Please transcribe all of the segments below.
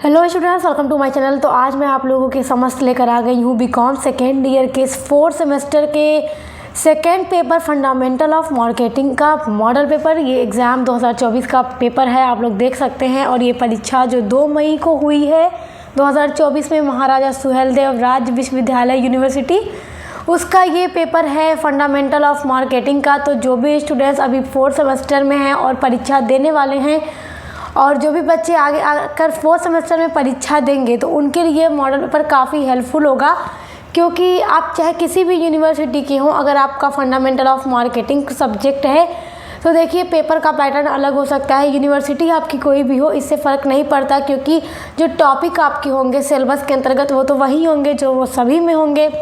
Hello students, welcome to my channel. तो आज मैं आप लोगों के समक्ष लेकर आ गई हूँ बीकॉम सेकेंड ईयर के 4th सेमेस्टर के second paper fundamental of marketing का मॉडल पेपर। ये एग्ज़ाम 2024 का पेपर है, आप लोग देख सकते हैं। और ये परीक्षा जो 2 मई को हुई है 2024 में महाराजा सुहेलदेव राज्य विश्वविद्यालय यूनिवर्सिटी, उसका ये पेपर है फंडामेंटल ऑफ मार्केटिंग का। तो जो भी स्टूडेंट्स अभी 4th सेमेस्टर में हैं और परीक्षा देने वाले हैं, और जो भी बच्चे आगे आकर 4th सेमेस्टर में परीक्षा देंगे, तो उनके लिए मॉडल पेपर काफ़ी हेल्पफुल होगा। क्योंकि आप चाहे किसी भी यूनिवर्सिटी के हों, अगर आपका फंडामेंटल ऑफ मार्केटिंग सब्जेक्ट है तो देखिए पेपर का पैटर्न अलग हो सकता है। यूनिवर्सिटी आपकी कोई भी हो, इससे फ़र्क नहीं पड़ता, क्योंकि जो टॉपिक आपके होंगे सिलेबस के अंतर्गत वो तो वही होंगे जो वो सभी में होंगे।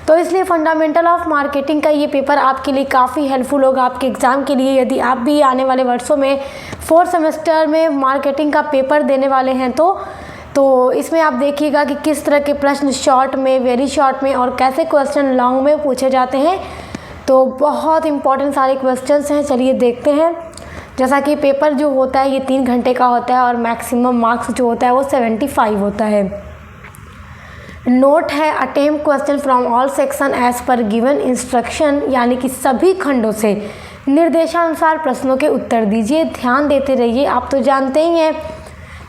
तो इसलिए फंडामेंटल ऑफ मार्केटिंग का ये पेपर आपके लिए काफ़ी हेल्पफुल होगा आपके एग्ज़ाम के लिए। यदि आप भी आने वाले वर्षों में 4th सेमेस्टर में मार्केटिंग का पेपर देने वाले हैं तो इसमें आप देखिएगा कि किस तरह के प्रश्न शॉर्ट में, वेरी शॉर्ट में और कैसे क्वेश्चन लॉन्ग में पूछे जाते हैं। तो बहुत इंपॉर्टेंट सारे क्वेश्चंस हैं, चलिए देखते हैं। जैसा कि पेपर जो होता है ये 3 घंटे का होता है और मैक्सिमम मार्क्स जो होता है वो 75 होता है। नोट है, attempt question from all section as per given instruction, यानी कि सभी खंडों से निर्देशानुसार प्रश्नों के उत्तर दीजिए। ध्यान देते रहिए। आप तो जानते ही हैं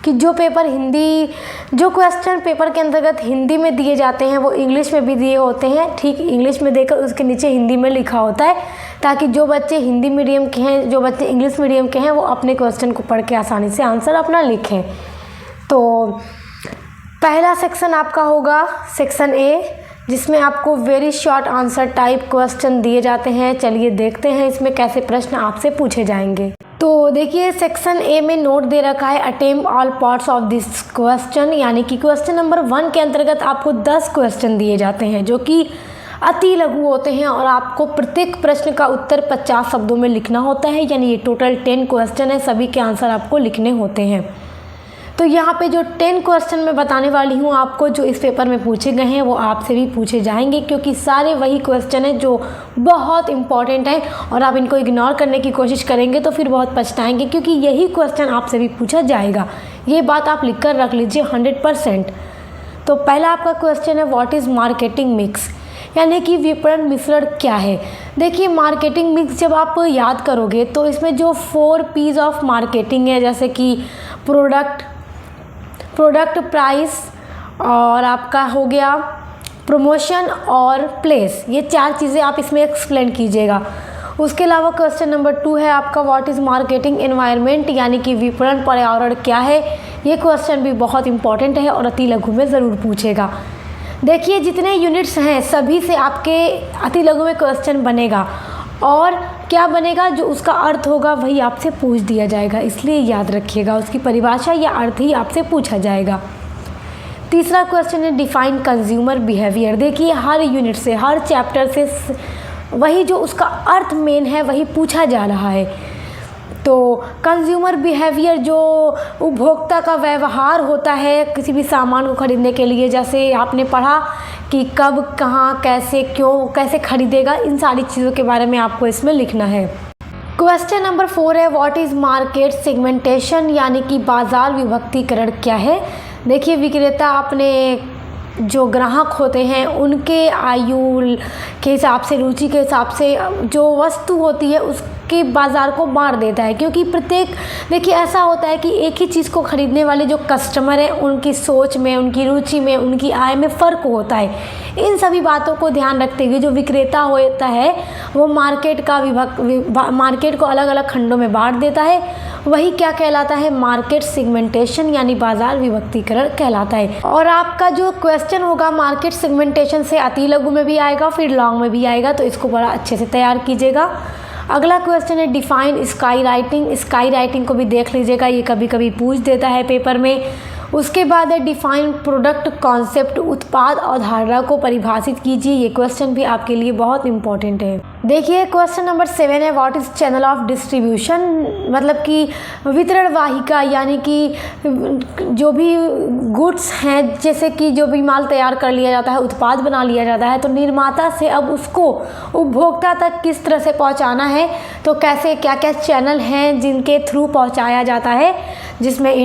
कि जो क्वेश्चन पेपर के अंतर्गत हिंदी में दिए जाते हैं वो इंग्लिश में भी दिए होते हैं। ठीक इंग्लिश में देकर उसके नीचे हिंदी में लिखा होता है, ताकि जो बच्चे हिंदी मीडियम के हैं, जो बच्चे इंग्लिश मीडियम के हैं, वो अपने क्वेश्चन को पढ़ के आसानी से आंसर अपना लिखें। तो पहला सेक्शन आपका होगा सेक्शन ए, जिसमें आपको very short answer type question दिए जाते हैं। चलिए देखते हैं इसमें कैसे प्रश्न आपसे पूछे जाएंगे। तो देखिए सेक्शन ए में नोट दे रखा है attempt all parts of this question, यानी कि क्वेश्चन नंबर 1 के अंतर्गत आपको 10 क्वेश्चन दिए जाते हैं जो कि अति लघु होते हैं, और आपको प्रत्येक प्रश्न का उत्तर 50 शब्दों में लिखना होता है। यानी ये टोटल 10 क्वेश्चन है, सभी के आंसर आपको लिखने होते हैं। तो यहाँ पे जो 10 क्वेश्चन मैं बताने वाली हूँ आपको, जो इस पेपर में पूछे गए हैं, वो आपसे भी पूछे जाएंगे, क्योंकि सारे वही क्वेश्चन हैं जो बहुत इंपॉर्टेंट हैं। और आप इनको इग्नोर करने की कोशिश करेंगे तो फिर बहुत पछताएंगे, क्योंकि यही क्वेश्चन आपसे भी पूछा जाएगा। ये बात आप लिख कर रख लीजिए 100%। तो पहला आपका क्वेश्चन है व्हाट इज़ मार्केटिंग मिक्स, यानी कि विपणन मिश्रण क्या है। देखिए मार्केटिंग मिक्स जब आप याद करोगे तो इसमें जो 4 P's ऑफ मार्केटिंग है, जैसे कि प्रोडक्ट प्राइस, और आपका हो गया प्रमोशन और प्लेस, ये 4 चीज़ें आप इसमें एक्सप्लेन कीजिएगा। उसके अलावा क्वेश्चन नंबर 2 है आपका व्हाट इज़ मार्केटिंग एनवायरनमेंट, यानी कि विपणन पर्यावरण क्या है। ये क्वेश्चन भी बहुत इंपॉर्टेंट है और अति लघु में ज़रूर पूछेगा। देखिए जितने यूनिट्स हैं सभी से आपके अति लघु में क्वेश्चन बनेगा, और क्या बनेगा, जो उसका अर्थ होगा वही आपसे पूछ दिया जाएगा। इसलिए याद रखिएगा उसकी परिभाषा या अर्थ ही आपसे पूछा जाएगा। तीसरा क्वेश्चन है डिफाइन कंज्यूमर बिहेवियर। देखिए हर यूनिट से, हर चैप्टर से वही जो उसका अर्थ मेन है वही पूछा जा रहा है। तो कंज्यूमर बिहेवियर जो उपभोक्ता का व्यवहार होता है किसी भी सामान को खरीदने के लिए, जैसे आपने पढ़ा कि कब, कहाँ, कैसे, क्यों, कैसे खरीदेगा, इन सारी चीज़ों के बारे में आपको इसमें लिखना है। क्वेश्चन नंबर 4 है व्हाट इज़ मार्केट सेगमेंटेशन, यानी कि बाजार विभक्तिकरण क्या है। देखिए विक्रेता अपने जो ग्राहक होते हैं उनके आयु के हिसाब से, रुचि के हिसाब से जो वस्तु होती है उसके बाज़ार को बांट देता है। क्योंकि प्रत्येक, देखिए ऐसा होता है कि एक ही चीज़ को ख़रीदने वाले जो कस्टमर हैं उनकी सोच में, उनकी रुचि में, उनकी आय में फ़र्क होता है। इन सभी बातों को ध्यान रखते हुए जो विक्रेता होता है वो मार्केट को अलग अलग खंडों में बांट देता है। वही क्या कहलाता है, मार्केट सेगमेंटेशन, यानी बाजार विभक्तिकरण कहलाता है। और आपका जो क्वेश्चन होगा मार्केट सेगमेंटेशन से अति लघु में भी आएगा, फिर लॉन्ग में भी आएगा, तो इसको बड़ा अच्छे से तैयार कीजिएगा। अगला क्वेश्चन है define sky writing. Sky writing को भी देख लीजिएगा, ये कभी कभी पूछ देता है पेपर में। उसके बाद है डिफाइन प्रोडक्ट कॉन्सेप्ट, उत्पाद अवधारणा को परिभाषित कीजिए। ये क्वेश्चन भी आपके लिए बहुत इंपॉर्टेंट है। देखिए क्वेश्चन नंबर 7 है what is channel of distribution, मतलब कि वितरण वाहिका, यानी कि जो भी गुड्स हैं, जैसे कि जो भी माल तैयार कर लिया जाता है, उत्पाद बना लिया जाता है, तो निर्माता से अब उसको उपभोक्ता तक किस तरह से पहुंचाना है, तो कैसे क्या क्या चैनल हैं जिनके थ्रू पहुंचाया जाता है, जिसमें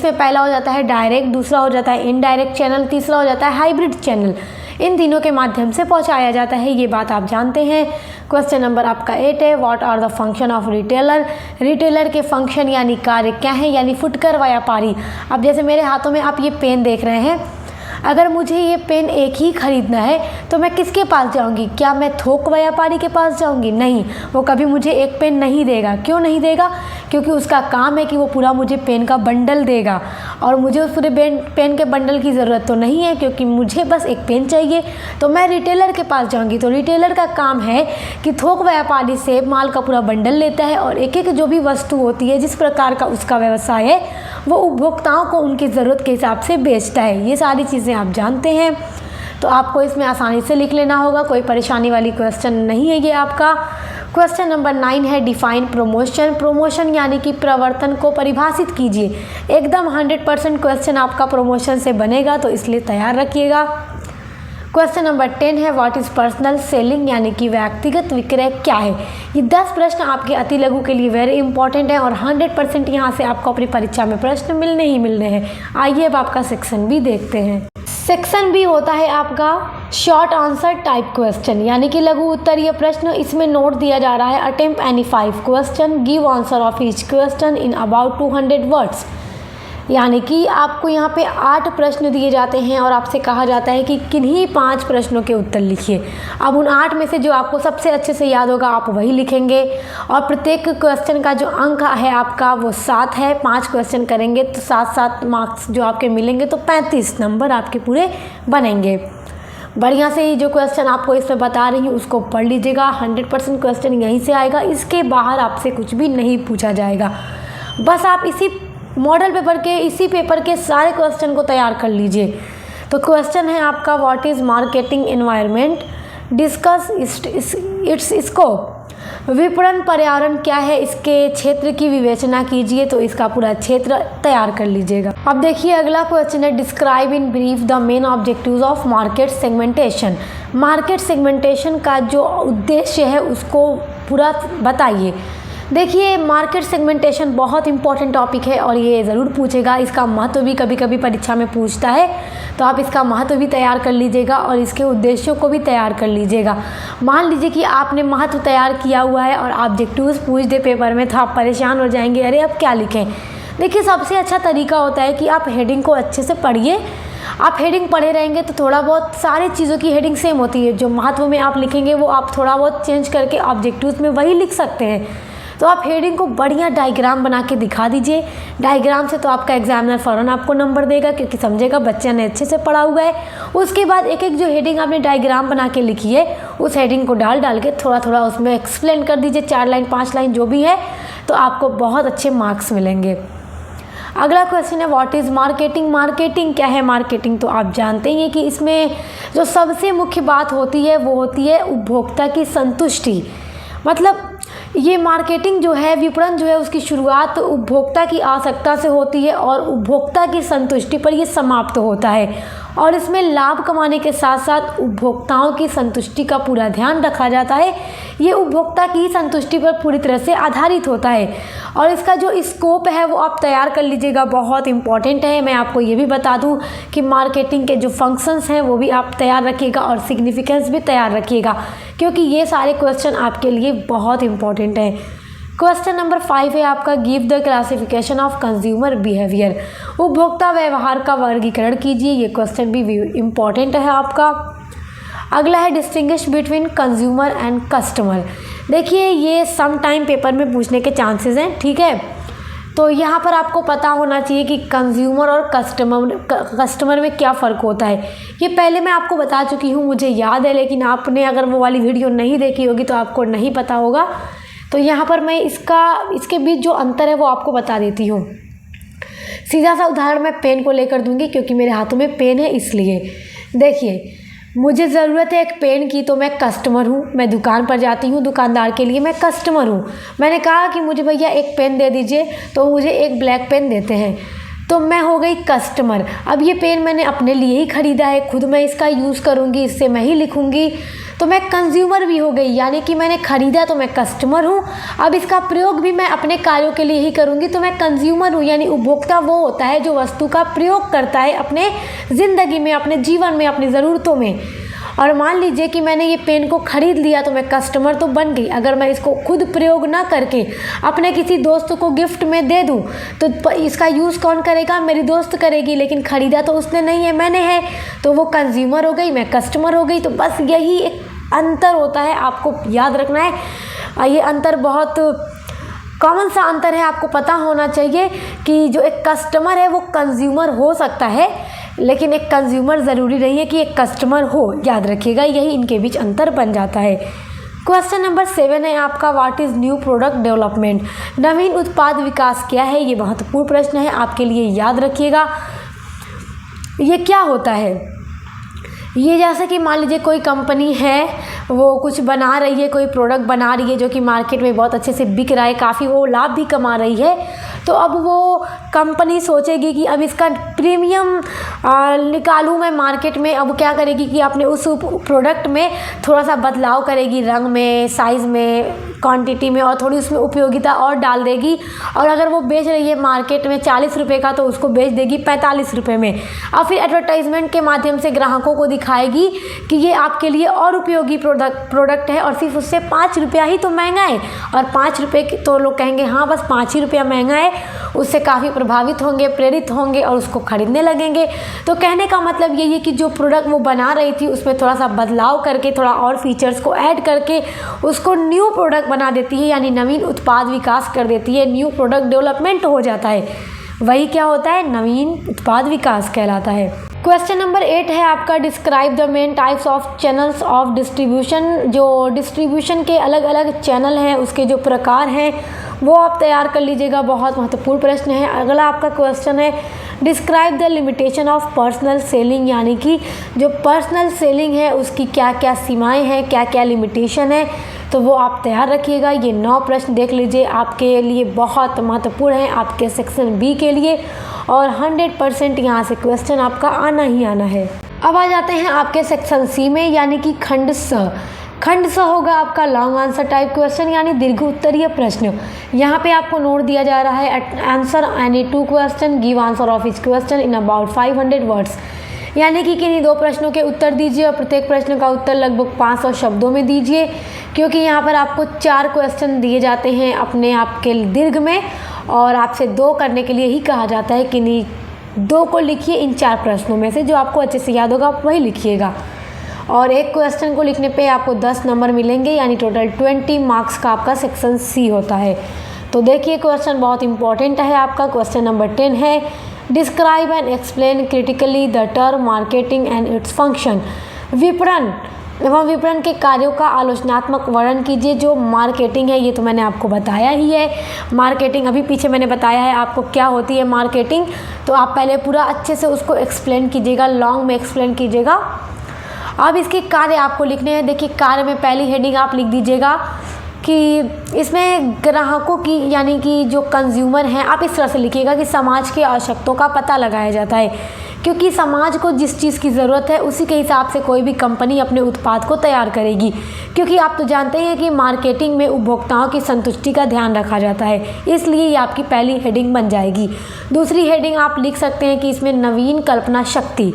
पहला हो जाता है डायरेक्ट, दूसरा हो जाता है इनडायरेक्ट चैनल, तीसरा हो जाता है हाइब्रिड चैनल। इन तीनों के माध्यम से पहुंचाया जाता है, ये बात आप जानते हैं। क्वेश्चन नंबर आपका 8 है what are the function of retailer, retailer के फंक्शन यानी कार्य क्या है, यानी फुटकर व्यापारी। अब जैसे मेरे हाथों में आप ये पेन देख रहे हैं, अगर मुझे ये पेन एक ही ख़रीदना है तो मैं किसके पास जाऊंगी? क्या मैं थोक व्यापारी के पास जाऊंगी? नहीं, वो कभी मुझे एक पेन नहीं देगा। क्यों नहीं देगा? क्योंकि उसका काम है कि वो पूरा मुझे पेन का बंडल देगा, और मुझे उस पूरे पेन के बंडल की ज़रूरत तो नहीं है, क्योंकि मुझे बस एक पेन चाहिए। तो मैं रिटेलर के पास जाऊँगी। तो रिटेलर का काम है कि थोक व्यापारी से माल का पूरा बंडल लेता है, और एक एक जो भी वस्तु होती है, जिस प्रकार का उसका व्यवसाय है, वो उपभोक्ताओं को उनकी ज़रूरत के हिसाब से बेचता है। ये सारी चीज़ें आप जानते हैं, तो आपको इसमें आसानी से लिख लेना होगा, कोई परेशानी वाली क्वेश्चन नहीं है ये आपका। क्वेश्चन नंबर 9 है डिफाइन प्रमोशन, प्रमोशन यानी कि प्रवर्तन को परिभाषित कीजिए। एकदम 100% क्वेश्चन आपका प्रमोशन से बनेगा, तो इसलिए तैयार रखिएगा। क्वेश्चन नंबर 10 है व्हाट इज़ पर्सनल सेलिंग, यानी कि व्यक्तिगत विक्रय क्या है। ये 10 प्रश्न आपके अति लघु के लिए वेरी इंपॉर्टेंट है, और 100% यहाँ से आपको अपनी परीक्षा में प्रश्न मिलने ही मिलने हैं। आइए अब आपका सेक्शन बी देखते हैं। सेक्शन बी होता है आपका शॉर्ट आंसर टाइप क्वेश्चन, यानी कि लघु उत्तरीय प्रश्न। इसमें नोट दिया जा रहा है attempt any 5 question, give answer of each question in about 200 words, यानी कि आपको यहाँ पे 8 प्रश्न दिए जाते हैं, और आपसे कहा जाता है कि किन्हीं 5 प्रश्नों के उत्तर लिखिए। अब उन 8 में से जो आपको सबसे अच्छे से याद होगा आप वही लिखेंगे, और प्रत्येक क्वेश्चन का जो अंक है आपका वो 7 है। 5 क्वेश्चन करेंगे तो 7 मार्क्स जो आपके मिलेंगे, तो 35 नंबर आपके पूरे बनेंगे। बढ़िया से ही जो क्वेश्चन आपको इसमें बता रही हूँ उसको पढ़ लीजिएगा। 100% क्वेश्चन यहीं से आएगा, इसके बाहर आपसे कुछ भी नहीं पूछा जाएगा। बस आप इसी मॉडल पेपर के, इसी पेपर के सारे क्वेश्चन को तैयार कर लीजिए। तो क्वेश्चन है आपका what is marketing environment, discuss it's scope, विपणन पर्यावरण क्या है, इसके क्षेत्र की विवेचना कीजिए। तो इसका पूरा क्षेत्र तैयार कर लीजिएगा। अब देखिए अगला क्वेश्चन है describe in brief the main objectives of market segmentation, market segmentation का जो उद्देश्य है उसको पूरा बताइए। देखिए मार्केट सेगमेंटेशन बहुत इंपॉर्टेंट टॉपिक है, और ये ज़रूर पूछेगा। इसका महत्व भी कभी कभी परीक्षा में पूछता है, तो आप इसका महत्व भी तैयार कर लीजिएगा, और इसके उद्देश्यों को भी तैयार कर लीजिएगा। मान लीजिए कि आपने महत्व तैयार किया हुआ है और ऑब्जेक्टिव्स पूछ दे पेपर में, तो आप परेशान हो जाएंगे, अरे अब क्या लिखें। देखिए सबसे अच्छा तरीका होता है कि आप हेडिंग को अच्छे से पढ़िए। आप हेडिंग पढ़े रहेंगे तो थोड़ा बहुत सारी चीज़ों की हेडिंग सेम होती है, जो महत्व में आप लिखेंगे वो आप थोड़ा बहुत चेंज करके ऑब्जेक्टिव्स में वही लिख सकते हैं। तो आप हेडिंग को बढ़िया डायग्राम बना के दिखा दीजिए। डायग्राम से तो आपका एग्जामिनर फ़ौरन आपको नंबर देगा, क्योंकि समझेगा बच्चे ने अच्छे से पढ़ा हुआ है। उसके बाद एक एक जो हेडिंग आपने डायग्राम बना के लिखी है, उस हेडिंग को डाल के थोड़ा थोड़ा उसमें एक्सप्लेन कर दीजिए, 4 लाइन 5 लाइन जो भी है, तो आपको बहुत अच्छे मार्क्स मिलेंगे। अगला क्वेश्चन है व्हाट इज़ मार्केटिंग, मार्केटिंग क्या है। मार्केटिंग तो आप जानते ही हैं कि इसमें जो सबसे मुख्य बात होती है वो होती है उपभोक्ता की संतुष्टि। मतलब ये मार्केटिंग जो है, विपणन जो है, उसकी शुरुआत उपभोक्ता की आवश्यकता से होती है, और उपभोक्ता की संतुष्टि पर ये समाप्त होता है। और इसमें लाभ कमाने के साथ साथ उपभोक्ताओं की संतुष्टि का पूरा ध्यान रखा जाता है। ये उपभोक्ता की संतुष्टि पर पूरी तरह से आधारित होता है, और इसका जो स्कोप है वो आप तैयार कर लीजिएगा, बहुत इंपॉर्टेंट है। मैं आपको ये भी बता दूं कि मार्केटिंग के जो फंक्शंस हैं वो भी आप तैयार रखिएगा, और सिग्निफिकेंस भी तैयार रखिएगा, क्योंकि ये सारे क्वेश्चन आपके लिए बहुत इंपॉर्टेंट हैं। क्वेश्चन नंबर 5 है आपका give the classification of consumer behaviour, उपभोक्ता व्यवहार का वर्गीकरण कीजिए। ये क्वेश्चन भी इम्पॉर्टेंट है आपका। अगला है distinguish between consumer and customer. देखिए ये सम टाइम पेपर में पूछने के चांसेस हैं, ठीक है। तो यहाँ पर आपको पता होना चाहिए कि कंज्यूमर और कस्टमर में क्या फ़र्क होता है। ये पहले मैं आपको बता चुकी हूँ, मुझे याद है, लेकिन आपने अगर वो वाली वीडियो नहीं देखी होगी तो आपको नहीं पता होगा। तो यहाँ पर मैं इसके बीच जो अंतर है वो आपको बता देती हूँ। सीधा सा उदाहरण मैं पेन को लेकर दूंगी, क्योंकि मेरे हाथों में पेन है इसलिए। देखिए मुझे ज़रूरत है एक पेन की, तो मैं कस्टमर हूँ। मैं दुकान पर जाती हूँ, दुकानदार के लिए मैं कस्टमर हूँ। मैंने कहा कि मुझे भैया एक पेन दे दीजिए, तो मुझे एक ब्लैक पेन देते हैं, तो मैं हो गई कस्टमर। अब ये पेन मैंने अपने लिए ही ख़रीदा है, खुद मैं इसका यूज़ करूँगी, इससे मैं ही लिखूँगी, तो मैं कंज्यूमर भी हो गई। यानी कि मैंने ख़रीदा तो मैं कस्टमर हूँ, अब इसका प्रयोग भी मैं अपने कार्यों के लिए ही करूँगी, तो मैं कंज्यूमर हूँ। यानी उपभोक्ता वो होता है जो वस्तु का प्रयोग करता है अपने ज़िंदगी में, अपने जीवन में, अपनी ज़रूरतों में। और मान लीजिए कि मैंने ये पेन को ख़रीद लिया, तो मैं कस्टमर तो बन गई। अगर मैं इसको खुद प्रयोग ना करके अपने किसी दोस्त को गिफ्ट में दे दूँ, तो इसका यूज़ कौन करेगा? मेरी दोस्त करेगी, लेकिन ख़रीदा तो उसने नहीं है, मैंने है, तो वो कंज्यूमर हो गई, मैं कस्टमर हो गई। तो बस यही एक अंतर होता है, आपको याद रखना है। ये अंतर बहुत कॉमन सा अंतर है, आपको पता होना चाहिए कि जो एक कस्टमर है वो कंज्यूमर हो सकता है, लेकिन एक कंज्यूमर ज़रूरी नहीं है कि एक कस्टमर हो। याद रखिएगा, यही इनके बीच अंतर बन जाता है। क्वेश्चन नंबर 7 है आपका, what is new product development? नवीन उत्पाद विकास क्या है? ये महत्वपूर्ण प्रश्न है आपके लिए, याद रखिएगा। ये क्या होता है? ये जैसे कि मान लीजिए कोई कंपनी है, वो कुछ बना रही है, कोई प्रोडक्ट बना रही है जो कि मार्केट में बहुत अच्छे से बिक रहा है, काफ़ी वो लाभ भी कमा रही है, तो अब वो कंपनी सोचेगी कि अब इसका प्रीमियम निकालूं मैं मार्केट में। अब क्या करेगी कि अपने उस प्रोडक्ट में थोड़ा सा बदलाव करेगी, रंग में, साइज़ में, क्वांटिटी में, और थोड़ी उसमें उपयोगिता और डाल देगी। और अगर वो बेच रही है मार्केट में 40 रुपये का, तो उसको बेच देगी 45 रुपये में। और फिर एडवर्टाइजमेंट के माध्यम से ग्राहकों को दिखाएगी कि ये आपके लिए और उपयोगी प्रोडक्ट है, और सिर्फ उससे 5 रुपया ही तो महंगा है। और 5 रुपये तो लोग कहेंगे हाँ बस 5 ही रुपया महंगा है, उससे काफ़ी प्रभावित होंगे, प्रेरित होंगे और उसको खरीदने लगेंगे। तो कहने का मतलब यही है कि जो प्रोडक्ट वो बना रही थी उसमें थोड़ा सा बदलाव करके, थोड़ा और फीचर्स को ऐड करके उसको न्यू प्रोडक्ट बना देती है, यानी नवीन उत्पाद विकास कर देती है, न्यू प्रोडक्ट डेवलपमेंट हो जाता है। वही क्या होता है? नवीन उत्पाद विकास कहलाता है। क्वेश्चन नंबर 8 है आपका, describe the main types of channels of distribution. जो डिस्ट्रीब्यूशन के अलग अलग चैनल हैं, उसके जो प्रकार हैं वो आप तैयार कर लीजिएगा, बहुत महत्वपूर्ण प्रश्न है। अगला आपका क्वेश्चन है, describe the limitation of personal selling, यानी कि जो पर्सनल सेलिंग है उसकी क्या क्या सीमाएं हैं, क्या क्या लिमिटेशन है, तो वो आप तैयार रखिएगा। ये 9 प्रश्न देख लीजिए, आपके लिए बहुत महत्वपूर्ण है, आपके सेक्शन बी के लिए, और 100% यहाँ से क्वेश्चन आपका आना ही आना है। अब आ जाते हैं आपके सेक्शन सी में, यानी कि खंड स। खंड स होगा आपका लॉन्ग आंसर टाइप क्वेश्चन, यानी दीर्घ उत्तरीय प्रश्न। यहाँ पे आपको नोट दिया जा रहा है, answer any 2 question, give answer of each question in about 500 words. यानी कि किन्हीं 2 प्रश्नों के उत्तर दीजिए और प्रत्येक प्रश्न का उत्तर लगभग 500 शब्दों में दीजिए, क्योंकि यहाँ पर आपको 4 क्वेश्चन दिए जाते हैं अपने आप के दीर्घ में, और आपसे 2 करने के लिए ही कहा जाता है कि नहीं 2 को लिखिए इन 4 प्रश्नों में से, जो आपको अच्छे से याद होगा आप वही लिखिएगा। और एक क्वेश्चन को लिखने पे आपको 10 नंबर मिलेंगे, यानी टोटल 20 मार्क्स का आपका सेक्शन सी होता है। तो देखिए क्वेश्चन बहुत इंपॉर्टेंट है आपका। क्वेश्चन नंबर 10 है, describe and explain critically the term marketing and its function. विपणन एवं विपणन के कार्यों का आलोचनात्मक वर्णन कीजिए। जो मार्केटिंग है ये तो मैंने आपको बताया ही है, मार्केटिंग अभी पीछे मैंने बताया है आपको क्या होती है मार्केटिंग, तो आप पहले पूरा अच्छे से उसको एक्सप्लेन कीजिएगा, लॉन्ग में एक्सप्लेन कीजिएगा। अब इसके कार्य आपको लिखने हैं। देखिए कार्य में पहली हेडिंग आप लिख दीजिएगा कि इसमें ग्राहकों की, यानी कि जो कंज्यूमर हैं, आप इस तरह से लिखिएगा कि समाज की आवश्यकताओं का पता लगाया जाता है, क्योंकि समाज को जिस चीज़ की ज़रूरत है उसी के हिसाब से कोई भी कंपनी अपने उत्पाद को तैयार करेगी, क्योंकि आप तो जानते हैं कि मार्केटिंग में उपभोक्ताओं की संतुष्टि का ध्यान रखा जाता है, इसलिए ये आपकी पहली हेडिंग बन जाएगी। दूसरी हेडिंग आप लिख सकते हैं कि इसमें नवीन कल्पना शक्ति,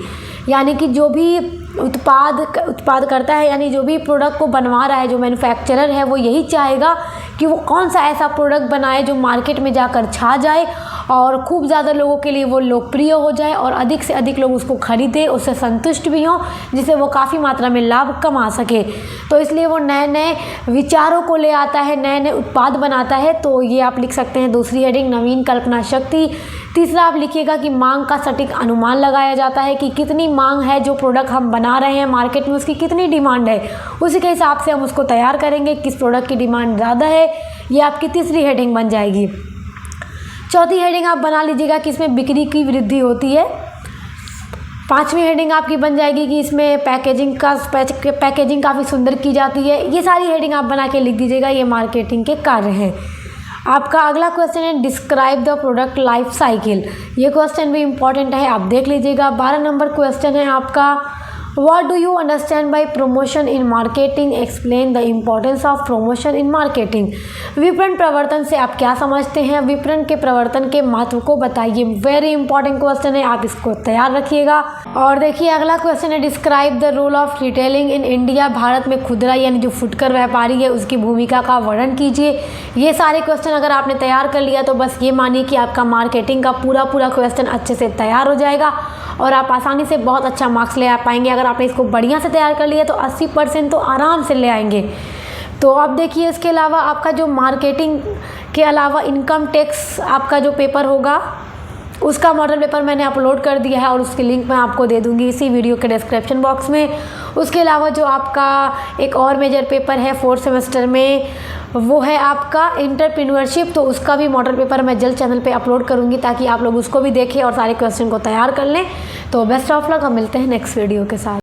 यानी कि जो भी उत्पाद करता है, यानी जो भी प्रोडक्ट को बनवा रहा है, जो मैन्युफैक्चरर है, वो यही चाहेगा कि वो कौन सा ऐसा प्रोडक्ट बनाए जो मार्केट में जाकर छा जाए और खूब ज़्यादा लोगों के लिए वो लोकप्रिय हो जाए और अधिक से अधिक लोग उसको खरीदें, उससे संतुष्ट भी हों, जिससे वो काफ़ी मात्रा में लाभ कमा सके। तो इसलिए वो नए नए विचारों को ले आता है, नए नए उत्पाद बनाता है। तो ये आप लिख सकते हैं दूसरी हेडिंग, नवीन कल्पना शक्ति। तीसरा आप लिखिएगा कि मांग का सटीक अनुमान लगाया जाता है कि कितनी मांग है, जो प्रोडक्ट हम बना रहे हैं मार्केट में उसकी कितनी डिमांड है, उसी के हिसाब से हम उसको तैयार करेंगे। किस प्रोडक्ट की डिमांड ज़्यादा है, ये आपकी तीसरी हेडिंग बन जाएगी। चौथी हेडिंग आप बना लीजिएगा कि इसमें बिक्री की वृद्धि होती है। 5वीं हेडिंग आपकी बन जाएगी कि इसमें पैकेजिंग काफ़ी सुंदर की जाती है। ये सारी हेडिंग आप बना के लिख दीजिएगा, ये मार्केटिंग के कार्य हैं। आपका अगला क्वेश्चन है describe the product life cycle. ये क्वेश्चन भी इंपॉर्टेंट है, आप देख लीजिएगा। 12 नंबर क्वेश्चन है आपका what do you understand by promotion in marketing, explain the importance of promotion in marketing. विपणन प्रवर्तन से आप क्या समझते हैं, विपणन के प्रवर्तन के महत्व को बताइए। वेरी इंपॉर्टेंट क्वेश्चन है, आप इसको तैयार रखिएगा। और देखिए अगला क्वेश्चन है describe the role of retailing in India. Bharat में खुदरा यानी जो फुटकर व्यापारी है उसकी भूमिका का वर्णन कीजिए। ये सारे क्वेश्चन अगर आपने तैयार कर लिया तो बस ये मानिए कि आपका मार्केटिंग का पूरा क्वेश्चन अच्छे से तैयार हो जाएगा और आप आसानी से बहुत अच्छा मार्क्स ले आ पाएंगे। अगर आपने इसको बढ़िया से तैयार कर लिया तो 80% तो आराम से ले आएंगे। तो अब देखिए इसके अलावा आपका जो मार्केटिंग के अलावा इनकम टैक्स आपका जो पेपर होगा उसका मॉडल पेपर मैंने अपलोड कर दिया है और उसकी लिंक मैं आपको दे दूंगी इसी वीडियो के डिस्क्रिप्शन बॉक्स में। उसके अलावा जो आपका एक और मेजर पेपर है 4th सेमेस्टर में वो है आपका एंटरप्रेन्योरशिप, तो उसका भी मॉडल पेपर मैं जल्द चैनल पे अपलोड करूंगी ताकि आप लोग उसको भी देखें और सारे क्वेश्चन को तैयार कर लें। तो बेस्ट ऑफ लक, हम मिलते हैं नेक्स्ट वीडियो के साथ।